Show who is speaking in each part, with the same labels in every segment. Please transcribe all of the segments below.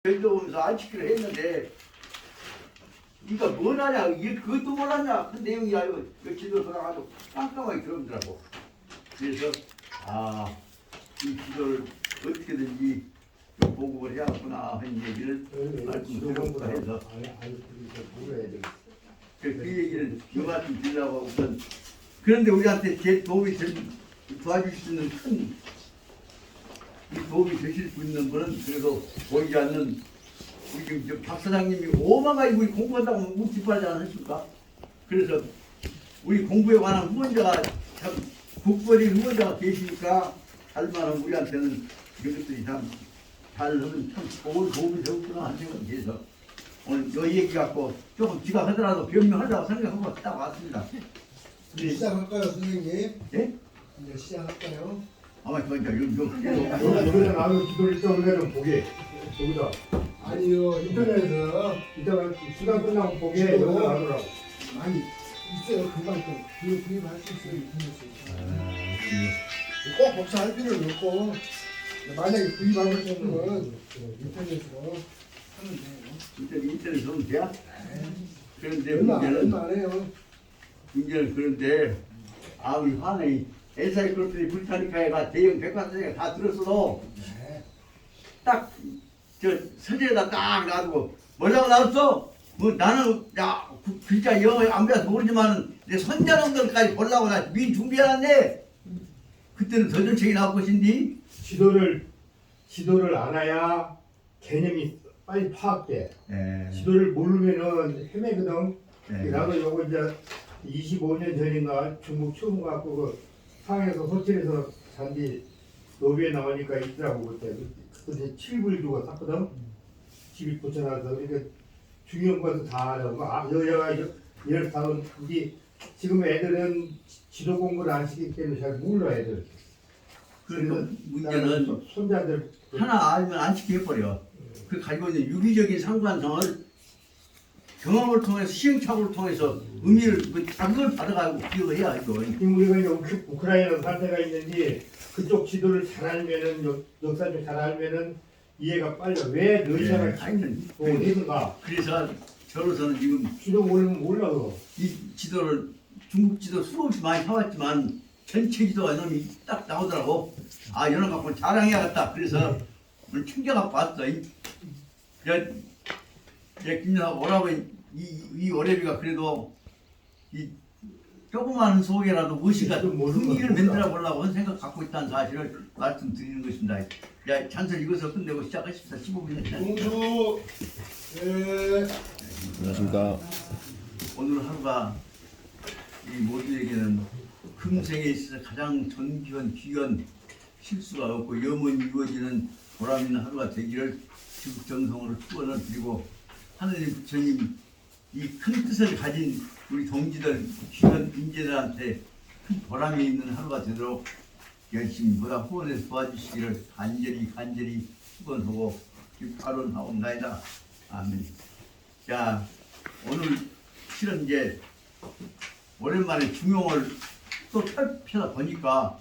Speaker 1: 별도 오면서 안 지키려 했는데 네가 뭘 하냐 이게 그것도 몰랐냐 그 내용이 알고 그 지도 돌아가지고 깜깜하게 들어오더라고. 그래서 이 지도를 어떻게든지 좀 보급을 해야겠구나 하는 얘기를 말씀드리고자 해서 그 얘기를 요 말씀 드리려고 우선. 그런데 우리한테 제 도움이 도와줄 수 있는 큰 도움이 되실 수 있는 분은 그래도 보이지 않는 우리 지금 박 사장님이 오만가지 우리 공부한다고 묵직하지 않으십니까? 그래서 우리 공부에 관한 후원자가 참 국벌인 후원자가 계시니까 할만한 우리한테는 이것들이 참 잘하면 참 좋은 도움이 되었구나 하는 생각이 돼서 오늘 이 얘기 갖고 조금 지각하더라도 변명하려고 생각하고 딱 왔습니다.
Speaker 2: 시작할까요, 선생님?
Speaker 1: 예?
Speaker 2: 이제 시작할까요?
Speaker 1: 아마 저 이제 여기다
Speaker 3: 나도 기도를 좀 보게. 여기다.
Speaker 2: 아니요, 인터넷에서
Speaker 3: 이따가 시간 끝나고 보게.
Speaker 2: 지도요?
Speaker 3: 여기다 놔두라고.
Speaker 2: 많이 있어요. 금방 좀 구입할 수 있어요, 인터넷에서. 꼭 복사할 필요는 없고 만약에 구입하고 싶으면 인터넷으로 하면 돼요.
Speaker 1: 진짜 인터넷 좀 돼야? 그런데
Speaker 2: 얼마
Speaker 1: 문제는
Speaker 2: 안 해요.
Speaker 1: 그런데 우리 화내 엔사이클로피디 브리타니카가 대형 백과사전에 다 들었어도
Speaker 2: 네.
Speaker 1: 딱 저 서재에다 딱 놔두고 뭐라고 나왔어? 뭐 나는 글자 영어 안 배워서 모르지만 내 손자놈들까지 보려고 나 미리 준비해놨네. 그때는 더 정책이 나올 것인데
Speaker 3: 지도를 알아야 개념이 빨리 파악돼.
Speaker 1: 예.
Speaker 3: 지도를 모르면은 헤매거든.
Speaker 1: 예.
Speaker 3: 나도 요거 이제 25년 전인가 중국 처음 갖고 그 상해에서 호텔에서 잔디 로비에 나오니까 있더라고 그때. 그때 7불 주고 샀거든. 집이 붙여놔서 그러니까 중요한 것도 다 알아. 여자가 이렇다면 우리 지금 애들은 지도 공부를 안 시키기 때문에 잘 몰라 애들.
Speaker 1: 그래서 문제는
Speaker 3: 손자들
Speaker 1: 하나 알면 안 시켜버려. 그 가지고 있는 유기적인 상관성을 경험을 통해서 시행착오를 통해서 의미를 자극을 받아가지고 기억을 해야 이거.
Speaker 3: 우리가 이제 우크라이나 사태가 있는지 그쪽 지도를 잘 알면은 역사를 잘 알면은 이해가 빨리 왜 러시아가 했는가.
Speaker 1: 그래서 저로서는 지금
Speaker 3: 지도 모르면 몰라요.
Speaker 1: 이 지도를 중국 지도 수없이 많이 사왔지만 전체 지도가 이놈이 딱 나오더라고. 이런 거 갖고 자랑해야겠다. 그래서 오늘 챙겨갖고 왔어. 김연아 오라버니 이 어뢰비가 그래도 이 조그마한 속에라도 무엇인가 흥미를 만들어 보려고 하는 생각 갖고 있다는 사실을 말씀드리는 것입니다. 찬설 이것을 끝내고 시작하십시다. 15분 전에.
Speaker 2: 공주, 예.
Speaker 4: 안녕하십니까.
Speaker 1: 오늘 하루가 이 모두에게는 금생에 있어서 가장 존귀한 귀한 실수가 없고 영원히 이루어지는 보람 있는 하루가 되기를 지국정성으로 축원을 드리고 하느님 부처님 이 큰 뜻을 가진 우리 동지들 귀한 인재들한테 큰 보람이 있는 하루가 되도록 열심히 보다 후원해서 도와주시기를 간절히 축원하고 발언하옵나이다. 아멘. 자, 오늘 실은 이제 오랜만에 중용을 또 펴다 보니까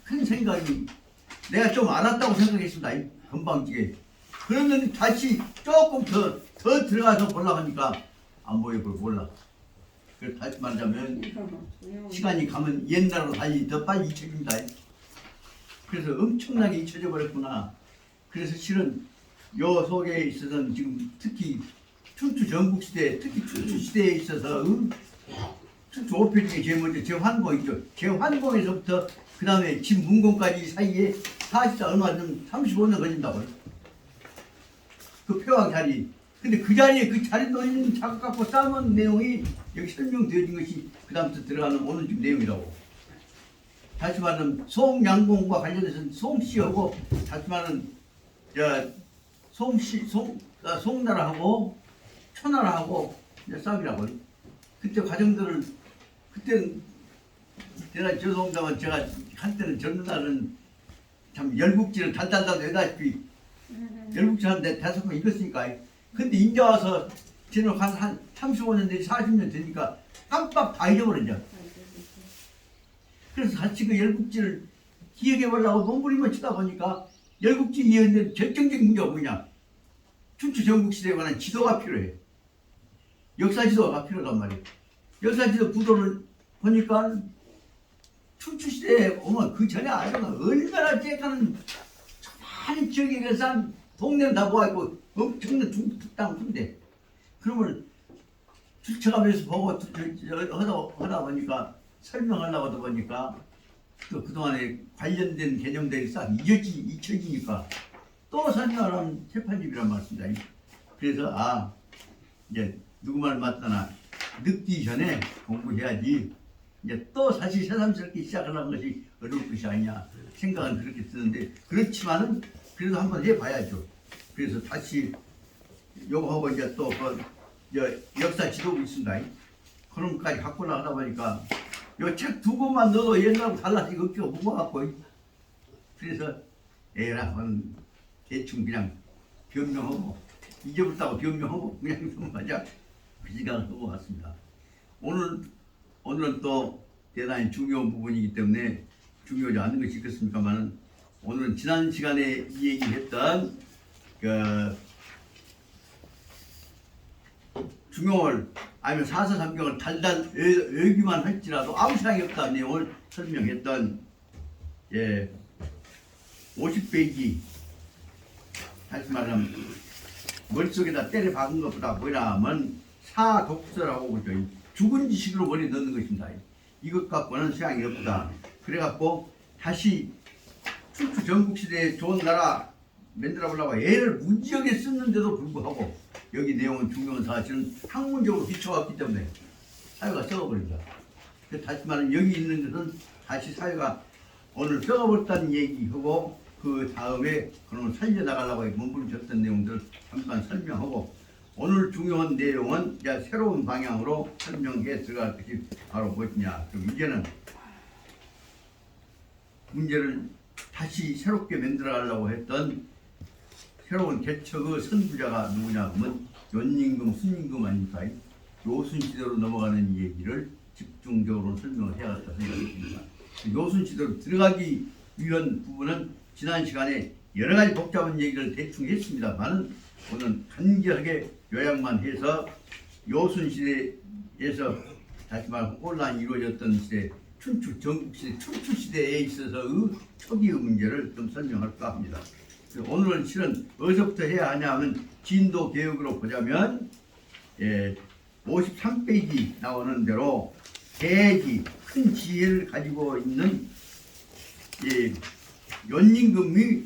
Speaker 1: 큰 생각이 내가 좀 알았다고 생각했습니다. 금방지게. 그러면 다시 조금 더 들어가서 보려고 하니까 안 보여 몰라. 그래서 다시 말하자면 시간이 가면 옛날로 다시 더 빨리 잊혀집니다. 그래서 엄청나게 잊혀져 버렸구나. 그래서 실은 요 속에 있어서는 지금 특히 춘추 전국시대, 특히 춘추시대에 있어서 춘추 5표 중에 제일 먼저 제환공 있죠. 제환공에서부터 그 다음에 진문공까지 사이에 사실상 얼마 좀 35년 걸린다고요. 그 표왕 자리. 근데 그 자리에 그 자리 놓이는 자극 갖고 쌓은 내용이 여기 설명되어진 것이 그 다음부터 들어가는 오늘 지금 내용이라고. 다시 말하면 송양공과 관련해서는 송씨하고 다시 말하면 송나라하고 초나라하고 싸움이라고. 그때 과정들을 그때는 제가 죄송합니다만 제가 한때는 젊은 날은 참 열국지를 달달달 외다시피 열국지 한 5번 읽었으니까. 근데 인제 와서 지금 한 35년 되지 40년 되니까 깜빡 다 잊어버렸죠. 그래서 같이 그 열국지를 기억해 보려고 몸부림을 치다 보니까 열국지 이해하는 결정적인 문제가 뭐냐? 춘추 전국시대에 관한 지도가 필요해. 역사 지도가 필요하단 말이에요. 역사 지도 구도를 보니까 춘추시대에 오면 그 전에 아주가 얼마나 쬐까는 많은 지역에 대해서 동네는 다 모아있고 엄청난 중북땅 군데. 그러면 출처가면서 보고 하다 보니까 설명하려고 하다 보니까 또 그동안에 관련된 개념들이 싹 잊혀지니까 또 설명하는 재판집이란 말씀이다. 그래서 이제 누구 말 맞다나 늙기 전에 공부해야지 이제 또 사실 새삼스럽게 시작하는 것이 어려울 것이 아니냐 생각은 그렇게 드는데 그렇지만은 그래도 한번 해봐야죠. 그래서 다시 요거하고 이제 또 역사 지도부 있습니다. 그런 것까지 갖고 나가다 보니까 요 책 두 권만 넣어도 옛날하고 달라지고 없죠. 무거워갖고 그래서 에라는 대충 그냥 변명하고 잊어버렸다고 변명하고 그냥 맞아 그 시간을 하고 왔습니다. 오늘은 또 대단히 중요한 부분이기 때문에 중요하지 않은 것이 있겠습니까만은 오늘은 지난 시간에 이 얘기했던 그 중용을 아니면 사서삼경을 달달 외기만 할지라도 아무 생각이 없다는 내용을 설명했던 50페이지 다시 말하면 머릿속에다 때려 박은 것보다 뭐냐면 사독서라고 그러죠. 죽은 지식으로 머리에 넣는 것입니다. 이것 갖고는 생각이 없다. 그래갖고 다시 춘추 전국시대에 좋은 나라 만들어 보려고 애를 무지하게 썼는데도 불구하고 여기 내용은 중요한 사실은 학문적으로 비춰왔기 때문에 사회가 썩어버립니다. 다시 말하면 여기 있는 것은 다시 사회가 오늘 썩어버렸다는 얘기하고 그 다음에 그런 살려나가려고 몸부림쳤던 내용들 잠깐 설명하고 오늘 중요한 내용은 이제 새로운 방향으로 설명해 들어갈 것이 바로 무엇이냐. 그럼 이제는 문제를 다시 새롭게 만들어가려고 했던 새로운 개척의 선구자가 누구냐 하면 연임금, 순임금 아닙니까? 요순시대로 넘어가는 얘기를 집중적으로 설명을 해야겠다 생각했습니다. 요순시대로 들어가기 위한 부분은 지난 시간에 여러 가지 복잡한 얘기를 대충 했습니다만은 오늘 간결하게 요약만 해서 요순시대에서 다시 말하면 혼란이 이루어졌던 시대 춘추 전국시대 춘추시대에 있어서의 초기의 문제를 좀 설명할까 합니다. 오늘은 실은 어디서부터 해야 하냐 하면 진도 개혁으로 보자면 53페이지 나오는 대로 대지 큰 지혜를 가지고 있는 연임금이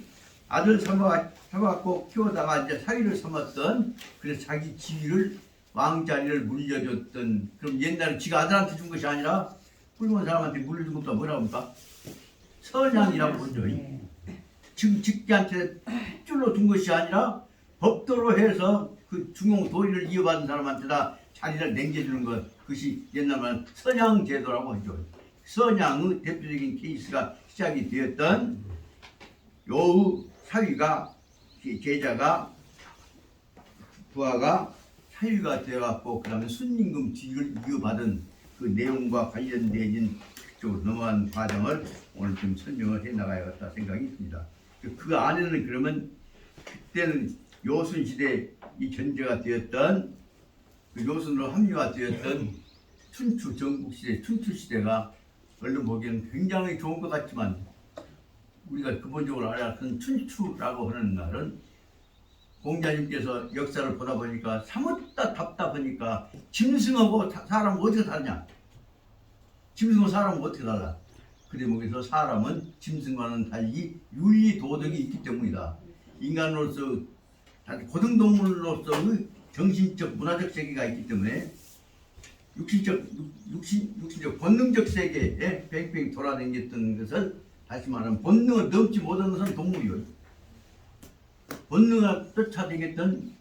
Speaker 1: 아들 삼아갖고 키우다가 이제 사위를 삼았던 그래서 자기 지위를 왕자리를 물려줬던 그럼 옛날에 지가 아들한테 준 것이 아니라 훌륭한 사람한테 물려준 것도 뭐라고 합니까? 선양이라고 그러죠. 지금 직계한테 줄로 준 것이 아니라 법도로 해서 그 중용 도리를 이어받은 사람한테다 자리를 남겨주는 것 그것이 옛날 말 선양제도라고 하죠. 선양의 대표적인 케이스가 시작이 되었던 요 사위가 제자가 부하가 사위가 되어갖고 그 다음에 순임금 뒤를 이어받은 그 내용과 관련된 쪽으로 넘어간 과정을 오늘 좀 설명을 해 나가야겠다 생각이 있습니다. 그 안에는 그러면 그때는 요순시대 이 견제가 되었던 그 요순으로 합류화되었던 춘추 전국시대 춘추시대가 얼른 보기에는 굉장히 좋은 것 같지만 우리가 근본적으로 알아듣는 춘추라고 하는 말은 공자님께서 역사를 보다 보니까 사뭇다 답답하니까 짐승하고 사람은 어떻게 다르냐? 짐승하고 사람은 어떻게 달라? 그래 거기서 사람은 짐승과는 달리 윤리 도덕이 있기 때문이다. 인간으로서 고등동물로서의 정신적 문화적 세계가 있기 때문에 육신적 본능적 세계에 뱅뱅 돌아다녔던 것을 다시 말하면 본능을 넘지 못하는 것은 동물이요. 본능을 쫓아다녔던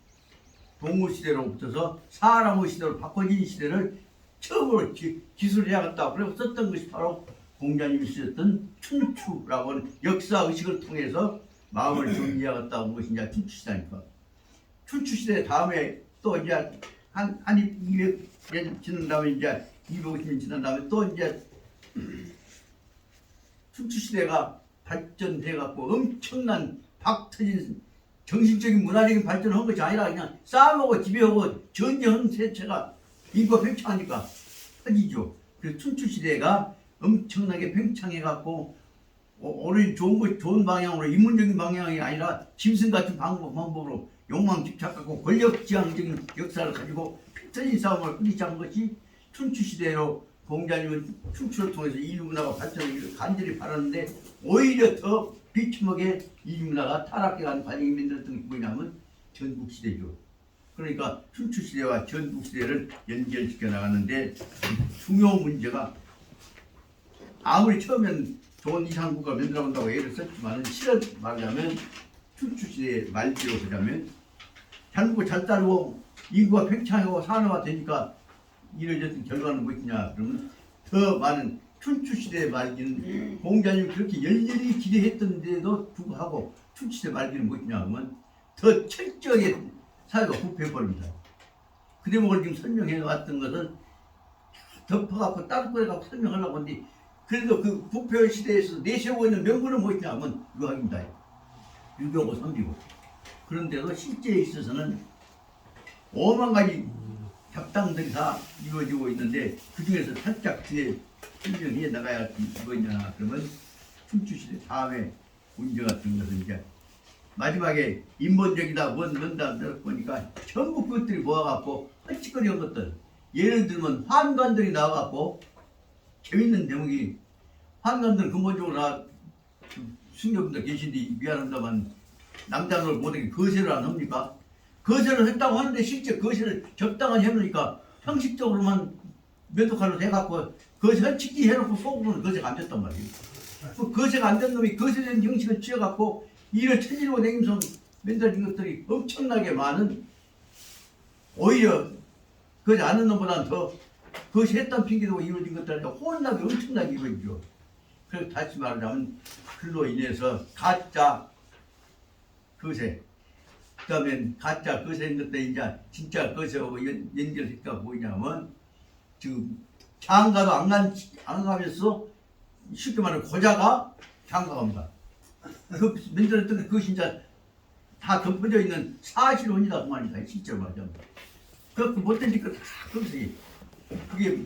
Speaker 1: 동물 시대로부터서 사람의 시대로 바꿔진 시대를 처음으로 기술해야겠다. 그래서 썼던 것이 바로 공자님이 쓰셨던 춘추라고 하는 역사의식을 통해서 마음을 정리하겠다고 것이 이제 춘추시대니까. 춘추시대 다음에 또 이제 한 200년 지난 다음에 이제 250년 지난 다음에 또 이제 춘추시대가 발전해 갖고 엄청난 박 터진 정신적인 문화적인 발전을 한 것이 아니라 그냥 싸움하고 지배하고 전쟁하는 세체가 인구가 팽창하니까 터지죠. 그래서 춘추시대가 엄청나게 팽창해갖고 오히려 좋은 방향으로 인문적인 방향이 아니라 짐승 같은 방법으로 욕망 집착하고 권력지향적인 역사를 가지고 피 터진 싸움을 부딪힌 것이 춘추시대로 공자님은 춘추를 통해서 인류문화가 발전을 간절히 바랐는데 오히려 더 비참하게 인류문화가 타락해가는 과정이 만들었던 게 뭐냐면 전국시대죠. 그러니까 춘추시대와 전국시대를 연결시켜 나가는데 중요한 문제가 아무리 처음엔 좋은 이상국가를 만들어본다고 예를 썼지만 실은 말하자면 춘추시대 말기로 보자면 한국을 잘 따르고 인구가 팽창하고 산업화 되니까 이뤄졌던 결과는 무엇이냐 그러면 더 많은 춘추시대 말기는 공자님이 그렇게 열렬히 기대했던데도 불구하고 춘추시대 말기는 무엇이냐 하면 더 철저하게 사회가 부패해버립니다. 그 대목을 지금 설명해 왔던 것은 덮어갖고 따뜻거려갖고 설명하려고 하는데 그래도 그 부패 시대에서 내세우고 있는 명분은 무엇이냐 하면 유학입니다. 유교고 선비고. 그런데도 실제에 있어서는 5만 가지 작당들이 다 이루어지고 있는데 그 중에서 살짝 뒤에 설명해 나가야 할 뭐냐 그러면 춘추시대 다음에 문제 같은 것은 이제 마지막에 인본적이다 뭔다 보니까 전부 그것들이 모아갖고 헐짓거리한 것들 예를 들면 환관들이 나와갖고 재밌는 대목이 환관들 근본적으로 다 승려분들 계신데 미안합니다만 남자들 모두에게 거세를 안 합니까? 거세를 했다고 하는데 실제 거세를 적당하게 해놓으니까 형식적으로만 면도칼로 해갖고 거세 헐짓기 해놓고 속으로는 거세가 안 됐단 말이에요. 그 거세가 안 된 놈이 거세된 형식을 취해갖고 일을 체질로 내면서 만들어진 것들이 엄청나게 많은 오히려 그러지 않은 놈보다는 더 그것이 했던 핑계로 이루어진 것들한테 혼나게 엄청나게 이루어지죠. 그래서 다시 말하자면 그로 인해서 가짜 거세 그 다음에 가짜 거세인 것들 이제 진짜 거세하고 연결했까 뭐냐면 지금 장가도 안 가면서 쉽게 말하면 고자가 장가갑니다. 그 만들었던 그것이 이제 다 덮어져 있는 사실혼이다 그 말이다. 실제로 말하자면 그렇게 못된 짓을 다 거기서 그게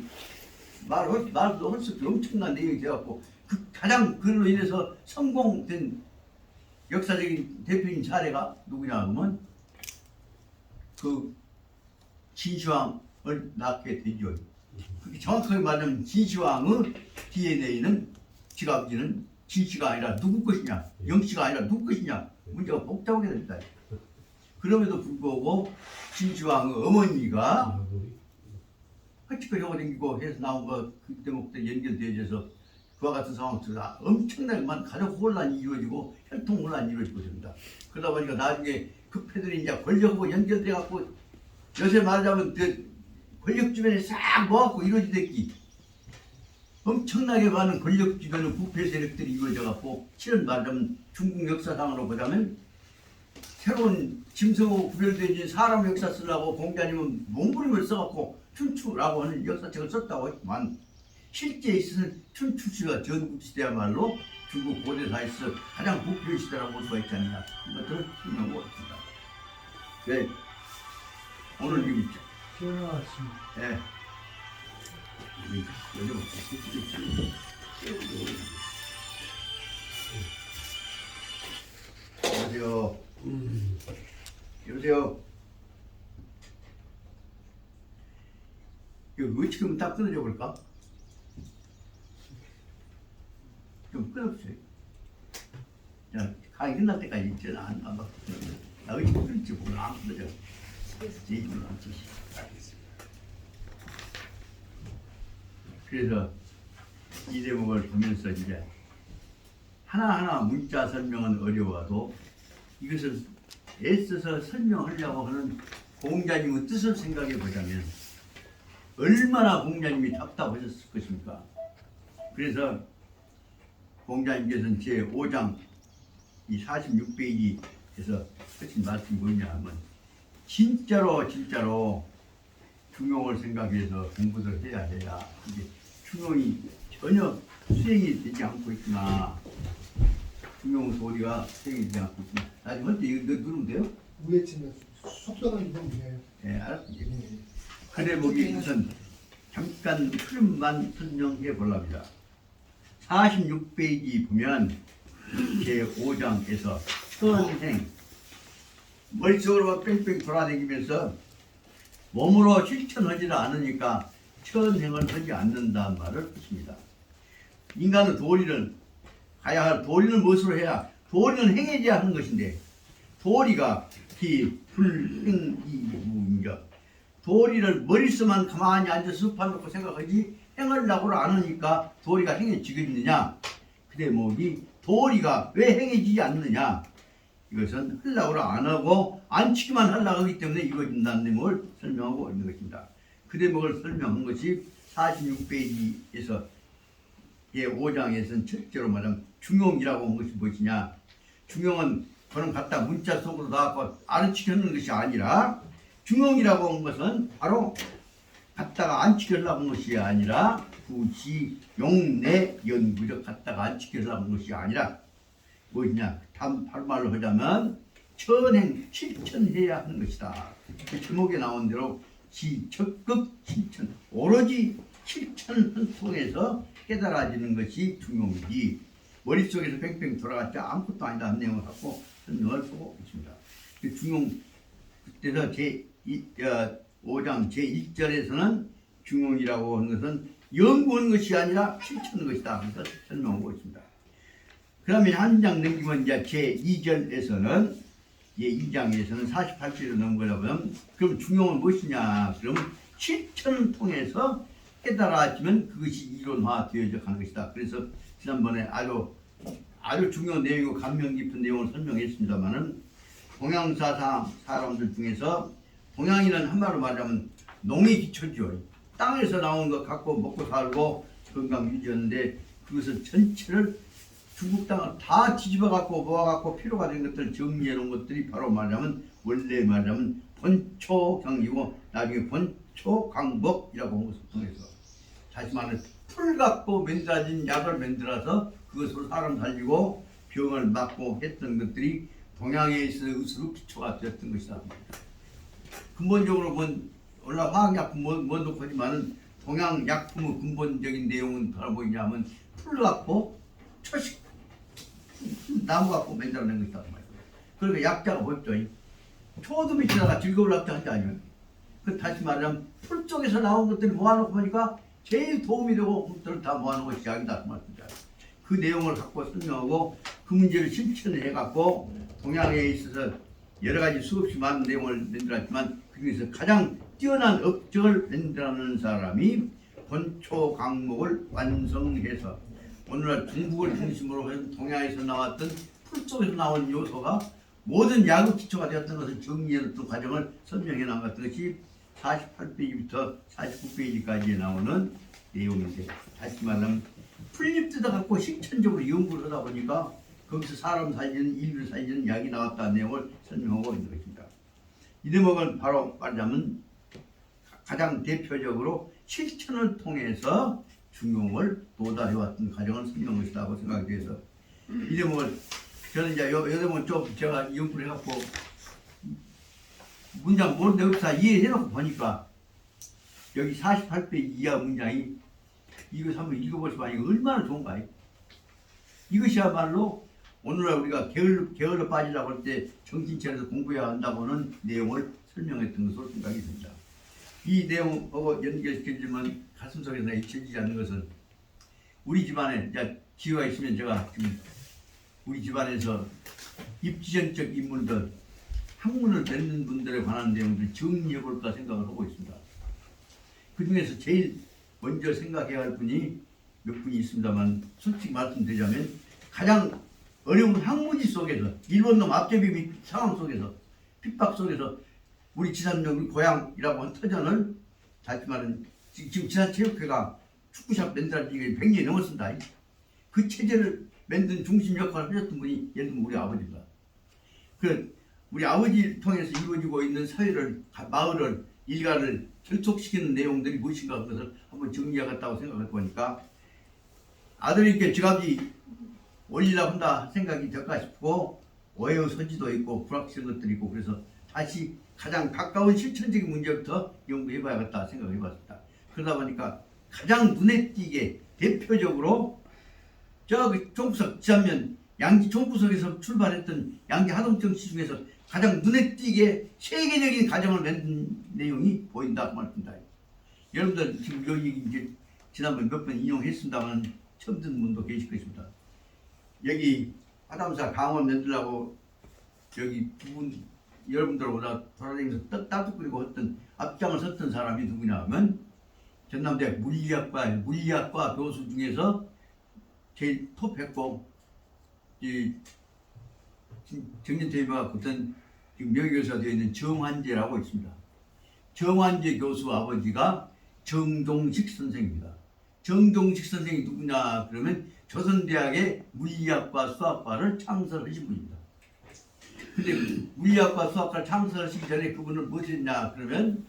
Speaker 1: 말도 할 수 없이 엄청난 내용이 되어갖고 그 가장 그로 인해서 성공된 역사적인 대표인 사례가 누구냐 하면 그 진시황을 낳게 되죠. 그게 정확하게 말하면 진시황의 DNA는 지가 아버지는 진씨가 아니라 누구 것이냐, 영씨가 아니라 누구 것이냐 문제가 복잡하게 됩니다. 그럼에도 불구하고 진시황의 어머니가 헐짓거리하고 다니고 해서 나온 거 그 대목도 연결되어져서 그와 같은 상황 속에서 엄청나게 많은 가족 혼란이 이루어지고 혈통 혼란이 이루어지고 있습니다. 그러다 보니까 나중에 그 패들이 이제 권력하고 연결돼 갖고 요새 말하자면 그 권력 주변에 싹 모아갖고 이루어지댔기 엄청나게 많은 권력 주변의 부패 세력들이 이루어져 갖고 실은 말하자면 중국 역사상으로 보자면 새로운 짐승하고 구별되어진 사람 역사 쓰려고 공자님은 몸부림을 써갖고 춘추라고 하는 역사책을 썼다고 했지만 실제에 있어서는 춘추시대와 전국시대야말로 중국 고대사에서 가장 부패의 시대라고 볼 수가 있지 않느냐 이것들을 설명하고 있습니다. 네. 오늘 지금 네. 여보세요. 여보세요. 이거 지금 딱 끊어져 볼까? 좀 끊어보세요. 자, 강의 끝날 때까지 저는 안 봐. 나 의지 끊을지 몰라. 안 끊어져. 제 입으로 안 쓰시. 그래서 이 대목을 보면서 이제 하나하나 문자 설명은 어려워도 이것을 애써서 설명하려고 하는 공자님의 뜻을 생각해 보자면 얼마나 공자님이 답답하셨을 것입니까? 그래서 공자님께서는 제5장 이 46페이지에서 하신 말씀이 뭐냐 하면 진짜로 중용을 생각해서 공부를 해야 이게 중용이 전혀 수행이 되지 않고 있구나. 중용 도리가 행해지지 않고 있습니다. 나중에 먼저 이거 누르면 돼요?
Speaker 2: 위에 치면 속도는 좀 위에요.
Speaker 1: 예, 알았습니다.
Speaker 2: 예.
Speaker 1: 그래 보기 우선 잠깐 흐름만 설명해 보랍니다. 46페이지 보면 제5장에서 선행 머릿속으로 뺑뺑 돌아다니면서 몸으로 실천하지를 않으니까 천행을 하지 않는다는 말을 했습니다. 인간은 도리를 가야 할 도리는 무엇으로 해야 도리는 행해져야 하는 것인데 도리가 불행이무인가 도리를 머릿속만 가만히 앉아서 습관 놓고 생각하지 행하려고 안 하니까 도리가 행해지겠느냐 그대 목이 도리가 왜 행해지지 않느냐 이것은 하려고 안 하고 안 치기만 하려고 하기 때문에 이루어진다는 내용을 설명하고 있는 것입니다. 그 대목을 설명한 것이 46페이지에서 제5장에서는 첫째로 말하면 중용이라고 한 것이 무엇이냐 중용은 그런 갖다 문자 속으로 나와서 안치려는 것이 아니라 중용이라고 한 것은 바로 갖다가 안치려고 한 것이 아니라 굳이 용내 연구적 갖다가 안치려고 한 것이 아니라 무엇이냐 바로 말로 하자면 천행 실천해야 하는 것이다. 그 제목에 나온 대로 적극 실천 오로지 실천을 통해서 깨달아지는 것이 중용이지 머릿속에서 뺑뺑 돌아갔지 아무것도 아니다 하는 내용을 갖고 설명을 하고 있습니다. 그 중용 그때서 제5장 제1절에서는 중용이라고 하는 것은 연구하는 것이 아니라 실천하는 것이다 그래서 설명하고 있습니다. 그 다음에 한 장 넘기면 이제 제2절에서는 제2장에서는 48절로 넘어가면 그럼 중용은 무엇이냐 그러면 실천을 통해서 깨달아지면 그것이 이론화 되어져 가는 것이다. 그래서 지난번에 아주 중요한 내용이고 감명 깊은 내용을 설명했습니다만은 동양사상 사람들 중에서 동양인은 한마디로 말하면 농이 기초죠. 땅에서 나온 것 갖고 먹고 살고 건강 유지하는데 그것을 전체를 중국 땅을 다 뒤집어 갖고 모아 갖고 필요가 된 것들을 정리해 놓은 것들이 바로 말하면 원래 말하면 본초경이고 나중에 본초강법이라고 한 것을 통해서 다시 말하면 풀 갖고 만들어진 약을 만들어서 그것으로 사람 살리고 병을 막고 했던 것들이 동양에 있어 의수로 기초가 되었던 것이다. 근본적으로 원래 화학약품 뭐도 하지만은 동양 약품의 근본적인 내용은 바로 뭐냐면 풀 갖고 초식 나무 갖고 만들어낸 것이다. 그러니까 약자가 뭐죠? 초도미 지나가 즐거우려고 하지 아니면 그 다시 말하면 풀 쪽에서 나온 것들을 모아놓고 보니까 제일 도움이 되고 그것들을 다 모아놓은 것이 약이다. 그 내용을 갖고 설명하고 그 문제를 실천해 갖고 동양에 있어서 여러 가지 수없이 많은 내용을 만들었지만 그 중에서 가장 뛰어난 업적을 만들어내는 사람이 본초 강목을 완성해서 오늘날 중국을 중심으로 해서 동양에서 나왔던 풀 속에서 나온 요소가 모든 약의 기초가 되었던 것을 정리해놓던 과정을 설명해 나갔던 것이 48페이지부터 49페이지까지 나오는 내용인데 다시 말하면 풀잎 뜯어갖고 실천적으로 연구를 하다 보니까 거기서 사람 살리는 인류를 살리는 약이 나왔다는 내용을 설명하고 있는 것입니다. 이 대목은 바로 말하자면 가장 대표적으로 실천을 통해서 중용을 도달해왔던 과정을 설명한 것이라고 생각이 돼서 이 대목을 저는 이제 이 대목은 좀 제가 연구를 해갖고 문장 모르는 없어 이해해놓고 보니까 여기 48페이지 이하 문장이 이거 한번 읽어보시면 이거 얼마나 좋은가. 이것이야말로 오늘날 우리가 게을러 빠지라고 할 때 정신차려서 공부해야 한다고는 내용을 설명했던 것으로 생각이 듭니다. 이 내용하고 연결시켜주면 가슴속에서 잊혀지지 않는 것은 우리 집안에 이제 기회가 있으면 제가 지금 우리 집안에서 입지전적 인물들 학문을 맺는 분들에 관한 내용들 정리해 볼까 생각을 하고 있습니다. 그 중에서 제일 먼저 생각해야 할 분이 몇 분이 있습니다만 솔직히 말씀드리자면 가장 어려운 학문지 속에서 일본놈 앞제비 상황 속에서 핍박 속에서 우리 지산역 우리 고향이라고 한 터전을 다시 말하면 지금 지산체육회가 축구샵 만들어진 지 100년이 넘었습니다. 그 체제를 만든 중심 역할을 하셨던 분이 예를 들면 우리 아버지입니다. 그 우리 아버지를 통해서 이루어지고 있는 사회를 마을을 일가를 결속시키는 내용들이 무엇인가 그것을 한번 정리해갔다고 생각해 보니까 아들에게 지갑이 올리려고 한다 생각이 될까 싶고 오해의 소지도 있고 불확실한 것들이 있고 그래서 다시 가장 가까운 실천적인 문제부터 연구해 봐야겠다 생각해 봤습니다. 그러다 보니까 가장 눈에 띄게 대표적으로 저기 총부석 지하면 양지 총부석에서 출발했던 양지 하동정치 중에서 가장 눈에 띄게 세계적인 가정을 만든 내용이 보인다 그 말입니다. 여러분들 지금 여기 이제 지난번 몇 번 인용했습니다만 처음 듣는 분도 계실 것입니다. 여기 화담사 강원 만들라고 여기 두분 여러분들보다 돌아다니면서 따뜻 끓이고 했던 앞장을 섰던 사람이 누구냐 하면 전남대학 물리학과 교수 중에서 제일 톱했고 이 정년퇴임하고 어떤 지금 명예교수가 되어 있는 정환재라고 있습니다. 정환재 교수 아버지가 정동식 선생입니다. 정동식 선생이 누구냐 그러면 조선대학의 물리학과 수학과를 창설하신 분입니다. 근데 물리학과 수학과를 창설하시기 전에 그분은 무엇을 했냐 그러면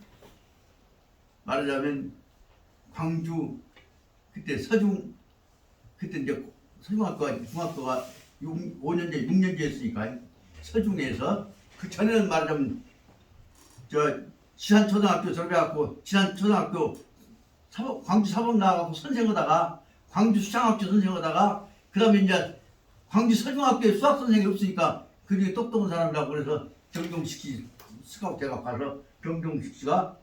Speaker 1: 말하자면 광주 그때 서중 그때 이제 서중학과 중학교가 5년제 6년제였으니까 서중에서 그 전에는 말하자면 저 지산초등학교 졸업해갖고 지산초등학교 광주 사범 나가고 선생하다가 광주 수창학교 선생하다가 그 다음에 이제 광주 서중학교에 수학 선생이 없으니까 그 중에 똑똑한 사람이라고 그래서 정동식 씨 스카우트 대학 가서 정동식 씨가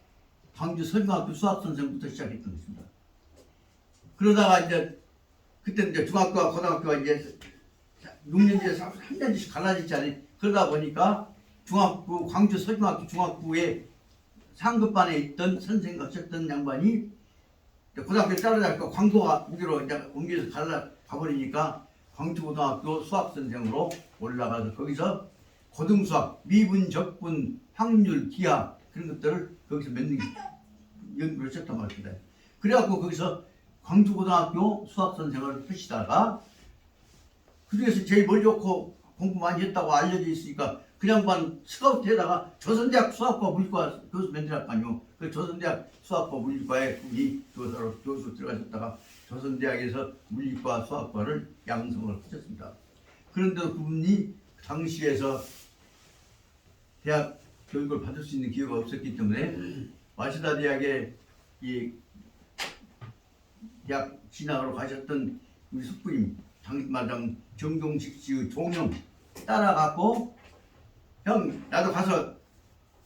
Speaker 1: 광주 서중학교 수학 선생부터 시작했던 것입니다. 그러다가 이제 그때 이제 중학교와 고등학교가 이제 6년제에서 한 년씩 갈라졌잖아요. 그러다 보니까 중학교 광주 서중학교 중학교에 상급반에 있던 선생님 하셨던 양반이 고등학교 따라다니까 광고가 무기로 이제 옮겨서 가버리니까 광주고등학교 수학선생으로 올라가서 거기서 고등수학, 미분, 적분, 확률, 기하 그런 것들을 거기서 몇 년 연구를 했단 말입니다. 그래갖고 거기서 광주고등학교 수학선생을 하시다가 그중에서 제일 머리 좋고 공부 많이 했다고 알려져 있으니까 그 양반 스카우트에다가 조선대학 수학과 물리과 교수 만들었거든요. 그 조선대학 수학과 물리과에 그분이 교수 들어가셨다가 조선대학에서 물리과 수학과를 양성을 하셨습니다. 그런데도 그분이 당시에서 대학 교육을 받을 수 있는 기회가 없었기 때문에 와시다 대학에 이 대학 진학으로 가셨던 우리 숙부님 당마당 정동식 씨의 종영 따라가고 형 나도 가서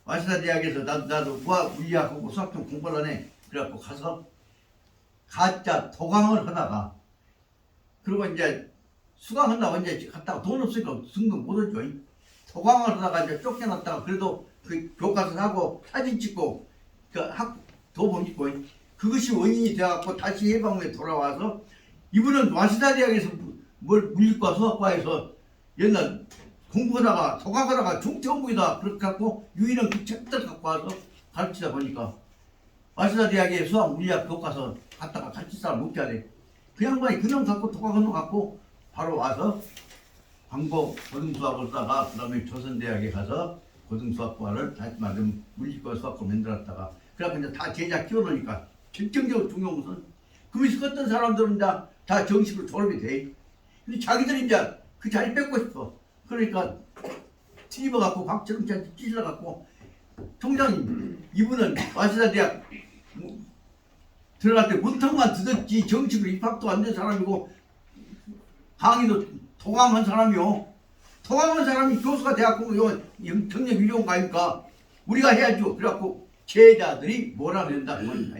Speaker 1: 와시다 대학에서 나도 물리학하고 수학 좀 공부를 하네 그래갖고 가서 가짜 도강을 하다가 그리고 이제 수강한다고 이제 갔다가 돈 없으니까 등록 못하죠. 도강을 하다가 이제 쫓겨났다가 그래도 그 교과서 사고 사진 찍고 그 도복 입고 그것이 원인이 돼갖고 다시 해방에 돌아와서 이분은 와시다 대학에서 물리과 수학과에서 옛날 공부하다가 도강하다가 중퇴공부이다 그렇게 갖고 유일한 그 책들 갖고 와서 가르치다 보니까 와시다 대학에 수학 물리학 교과서 갔다가 가르칠 사람 없지 않아요. 그 양반이 그냥 갖고 도강하는 거 갖고 바로 와서 광고 고등수학을 쓰다가 그 다음에 조선대학에 가서 고등수학과를 다시 말하면 물리과 수학과 만들었다가 그래갖고 이제 다 제자 키워놓으니까 결정적으로 중요한 것은 그것이 컸던 사람들은 이제 다 정식으로 졸업이 돼. 근데 자기들이 이제 그 자리 뺏고 싶어. 그러니까 뒤집어갖고 박철웅씨한테 찔러갖고 총장님 이분은 와시다 대학 들어갈 때 문턱만 듣었지 정식으로 입학도 안 된 사람이고 강의도 도강한 사람이요. 도강한 사람이 교수가 돼갖고 경력 유리한 거 아닙니까? 우리가 해야죠. 그래갖고 제자들이 뭐라 그런다 그 말입니다.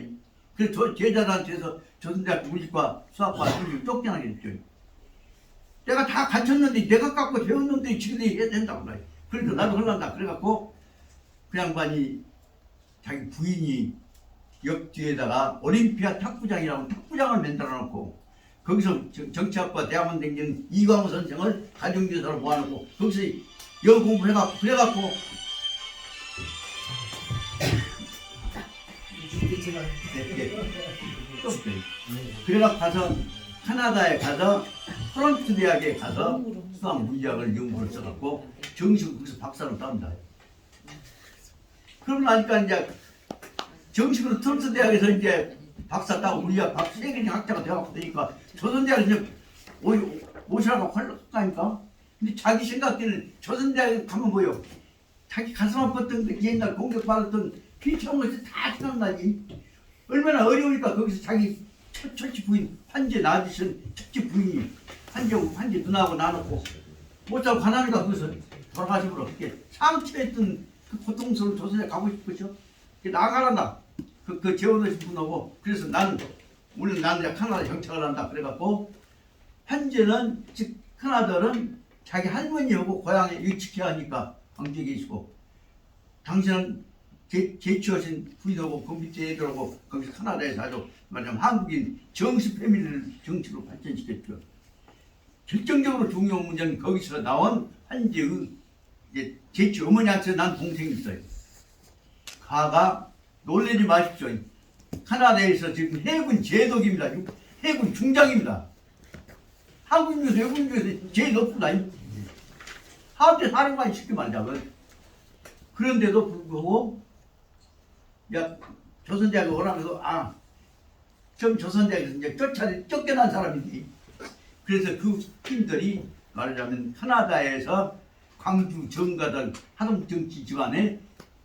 Speaker 1: 그래서 저 제자들한테서 조선대학 물리과 수학과 쫓겨나게 됐죠. 내가 다 갖췄는데 내가 갖고 배웠는데 지들이 해야 된다고 말이야. 그러니까 나도 흘러간다. 그래갖고 그 양반이 자기 부인이 옆 뒤에다가 올림피아 탁구장이라고 탁구장을 만들어 놓고 거기서 정치학과 대학원 댕기는 이광호 선생을 가정교사로 모아놓고 거기서 영어 공부해갖고 그래갖고 그래갖고 가서 캐나다에 가서 토론토 대학에 가서 수학 물리학을 연구를 써갖고 정식으로 거기서 박사를 땁니다. 그러고 나니까 이제 정식으로 토론토 대학에서 이제 박사 따고 물리학 세계적 학자가 되어갖고 되니까 조선대학에서 모시라고 할까니까. 근데 자기 생각에는 조선대학에 가면 뭐요? 자기 가슴 아팠던 그 옛날 공격받았던 피처한 것이 다 생각나지. 얼마나 어려우니까 거기서 자기 첫째 부인 환재 낳으신 첫째 부인이 환재 누나하고 나눴고 못 살고 가나니까 거기서 돌아가시므로 그렇게 상처했던 그 고통스러운 조선에 가고 싶으셔. 나가란다. 그 재혼하신 분하고. 그래서 나는 이제 카나다 정착을 한다. 그래갖고 환재는 즉 큰아들은 자기 할머니하고 고향에 일찍해야 하니까 광주에 계시고, 당신은 제치하신 부인하고 그 밑에 애들하고 거기서 카나다에서 아주 말하자면 한국인 정식 패밀리를 정치로 발전시켰죠. 결정적으로 중요한 문제는 거기서 나온 한재의 제치 어머니한테 난 동생이 있어요. 가가 놀라지 마십시오. 카나다에서 지금 해군 제독입니다. 해군 중장입니다. 한국 중에서 외국 중에서 제일 높습니다. 하운데 사령관이 쉽게 말하자면. 그런데도 불구하고 조선대학에 오라면서 좀 조선대학에서 이제 쫓겨난 사람이지. 그래서 그 팀들이 말하자면 카나다에서 광주 정가들 하동 정치 집안에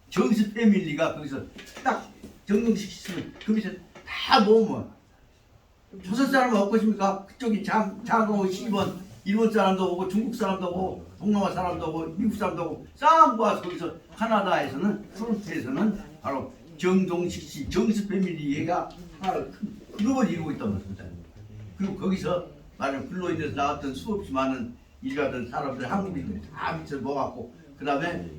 Speaker 1: 정식 패밀리가 거기서 딱 정동식 시스템을 거기서 다 모으면 조선 사람은 없겠습니까? 그쪽이 장고 10원 일본 사람도 오고 중국 사람도 오고 동남아 사람도 오고 미국 사람도 오고 싹 모아서 거기서 카나다에서는 토론토에서는 바로 정동식 씨 정식 패밀리가 하나 큰 그룹을 이루고 있다고 합니다. 그리고 거기서 말하자면 근로인에서 나왔던 수없이 많은 일가들 사람들 한국인들이 다 밑에 모아갖고 그 다음에